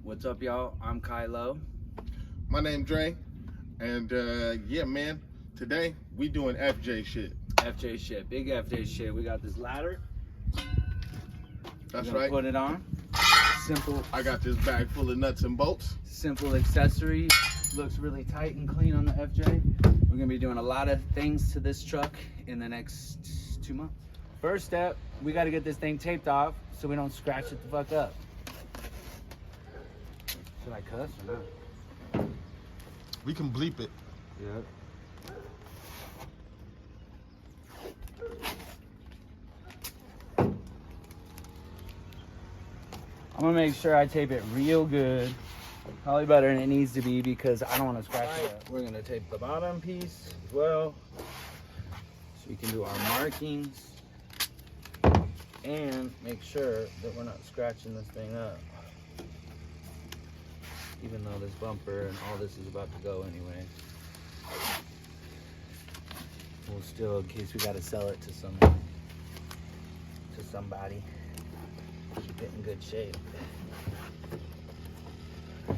What's up, y'all? I'm Kylo. My name Dre, and yeah, man. Today we doing FJ shit. FJ shit, big FJ shit. We got this ladder. That's right. Put it on. Simple. I got this bag full of nuts and bolts. Simple accessories. Looks really tight and clean on the FJ. We're gonna be doing a lot of things to this truck in the next 2 months. First step, we got to get this thing taped off so we don't scratch it the fuck up. Should I cuss or not? We can bleep it. Yep. I'm gonna make sure I tape it real good. Probably better than it needs to be because I don't want to scratch it up. We're gonna tape the bottom piece as well, so we can do our markings and make sure that we're not scratching this thing up. Even though this bumper and all this is about to go anyway. We'll still, in case we gotta sell it to somebody, keep it in good shape. We're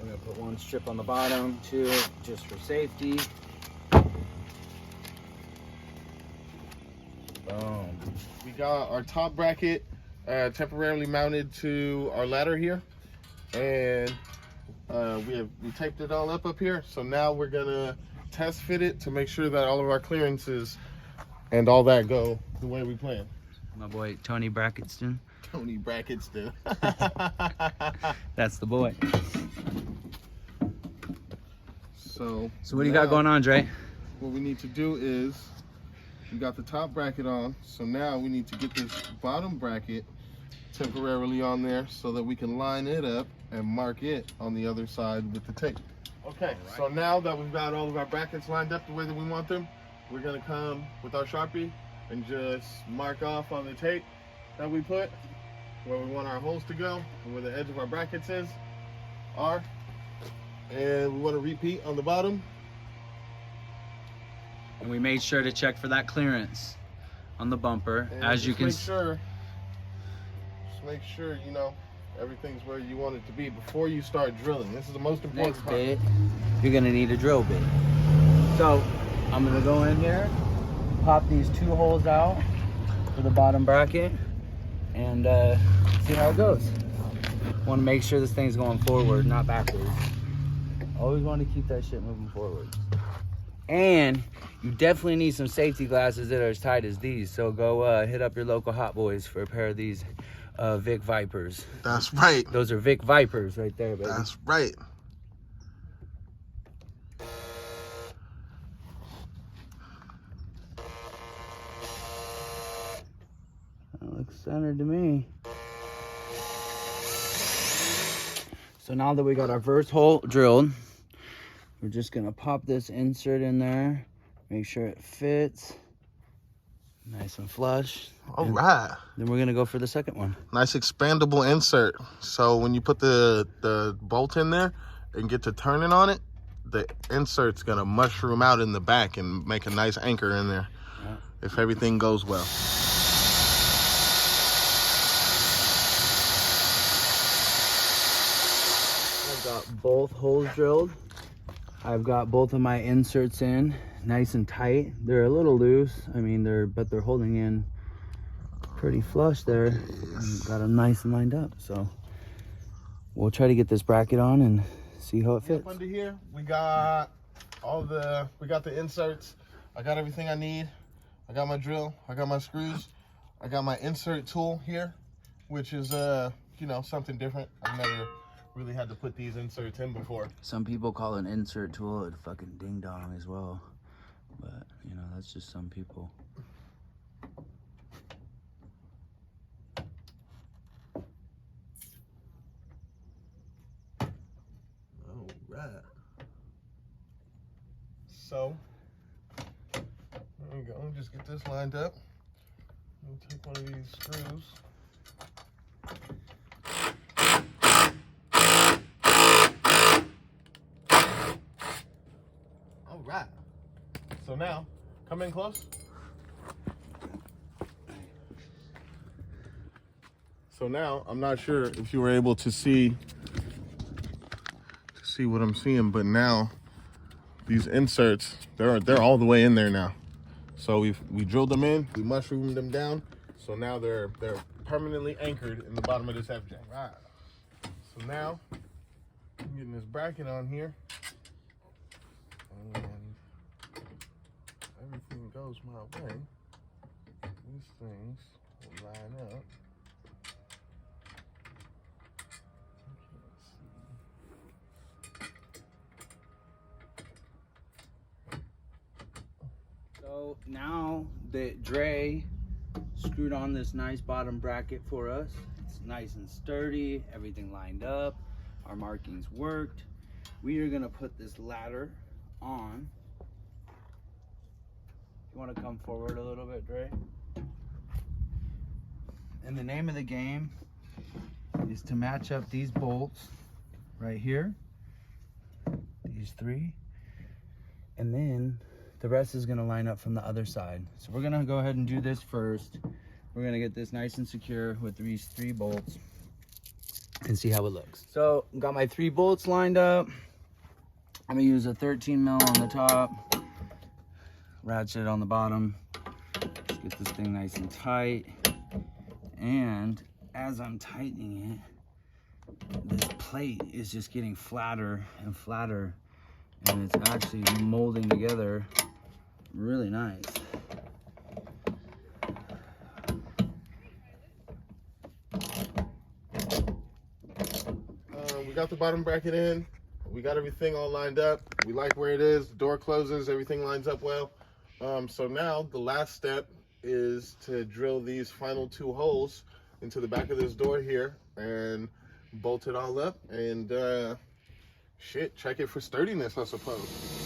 gonna put one strip on the bottom too, just for safety. Boom. We got our top bracket temporarily mounted to our ladder here, and we taped it all up here. So now we're gonna test fit it to make sure that all of our clearances and all that go the way we plan. My boy Tony Bracketston. Tony Bracketston. That's the boy. So what do you got going on, Dre? What we need to do is, we got the top bracket on, so now we need to get this bottom bracket temporarily on there so that we can line it up and mark it on the other side with the tape. Okay, right. So now that we've got all of our brackets lined up the way that we want them, we're gonna come with our Sharpie and just mark off on the tape that we put where we want our holes to go and where the edge of our brackets are. And we want to repeat on the bottom. And we made sure to check for that clearance on the bumper, and as you can just make sure you know everything's where you want it to be before you start drilling. This is the most important next part. bit, you're gonna need a drill bit. So I'm gonna go in here, pop these 2 holes out for the bottom bracket, and see how it goes. Want to make sure this thing's going forward, not backwards. Always want to keep that shit moving forward. And you definitely need some safety glasses that are as tight as these. So go hit up your local Hot Boys for a pair of these Vic Vipers. That's right. Those are Vic Vipers right there, baby. That's right. That looks centered to me. So now that we got our first hole drilled, we're just gonna pop this insert in there, make sure it fits nice and flush. All right. Then we're gonna go for the second one. Nice expandable insert. So when you put the bolt in there and get to turning on it, the insert's gonna mushroom out in the back and make a nice anchor in there, yeah, if everything goes well. I've got both holes drilled. I've got both of my inserts in nice and tight. They're a little loose, but they're holding in pretty flush there. Yes. Got them nice and lined up. So we'll try to get this bracket on and see how it fits. Under here, we got the inserts. I got everything I need. I got my drill, I got my screws, I got my insert tool here, which is something different. I've never really had to put these inserts in before. Some people call an insert tool a fucking ding dong as well, but that's just some people. All right. So there we go. Just get this lined up. We'll take one of these screws. So now, come in close. So now, I'm not sure if you were able to see what I'm seeing, but now these inserts, they're all the way in there now. So we drilled them in, we mushroomed them down, so now they're permanently anchored in the bottom of this FJ. Right. So now I'm getting this bracket on here, and everything goes my way. These things will line up. So now that Dre screwed on this nice bottom bracket for us, it's nice and sturdy, everything lined up, our markings worked. We are gonna put this ladder on. You wanna come forward a little bit, Dre? And the name of the game is to match up these bolts right here, these three, and then the rest is gonna line up from the other side. So we're gonna go ahead and do this first. We're gonna get this nice and secure with these 3 bolts and see how it looks. So got my 3 bolts lined up. I'm gonna use a 13 mil on the top, ratchet on the bottom. Let's get this thing nice and tight. And as I'm tightening it, this plate is just getting flatter and flatter, and it's actually molding together really nice. We got the bottom bracket in. We got everything all lined up. We like where it is. The door closes. Everything lines up well. So now the last step is to drill these final 2 holes into the back of this door here and bolt it all up and check it for sturdiness, I suppose.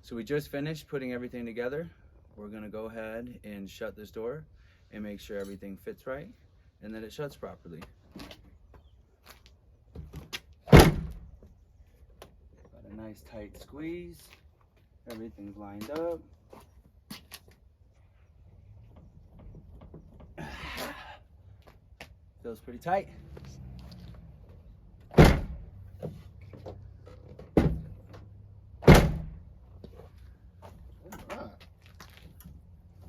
So we just finished putting everything together. We're gonna go ahead and shut this door and make sure everything fits right and that it shuts properly. Got a nice tight squeeze. Everything's lined up. Feels pretty tight.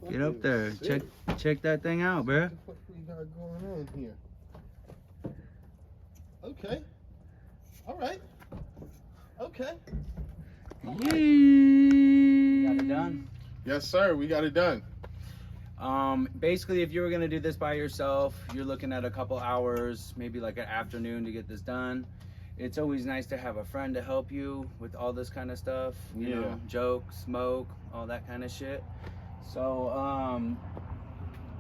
Get up there. Check that thing out, bro. What the fuck we got going on here? Okay. All right. Okay. Yay! Got it done. Yes, sir. We got it done. Basically, if you were gonna do this by yourself, you're looking at a couple hours, maybe like an afternoon to get this done. It's always nice to have a friend to help you with all this kind of stuff. You know, joke, smoke, all that kind of shit. So,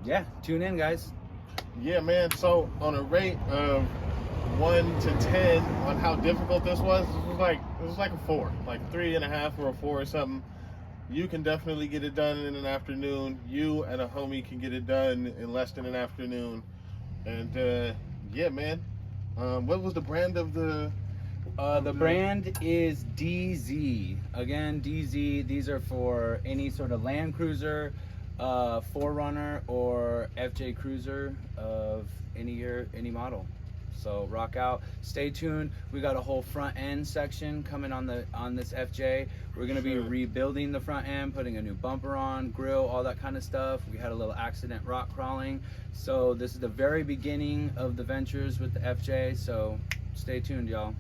yeah, tune in, guys. Yeah, man. So on a rate of 1 to 10 on how difficult this was like a 4, like 3.5 or a 4 or something. You can definitely get it done in an afternoon. You and a homie can get it done in less than an afternoon. And yeah, man. What was the brand of the? The brand is DZ. Again, DZ. These are for any sort of Land Cruiser, 4Runner, or FJ Cruiser of any year, any model. So rock out. Stay tuned. We got a whole front end section coming on this FJ. We're gonna be rebuilding the front end, putting a new bumper on, grill, all that kind of stuff. We had a little accident rock crawling. So this is the very beginning of the ventures with the FJ. So stay tuned, y'all.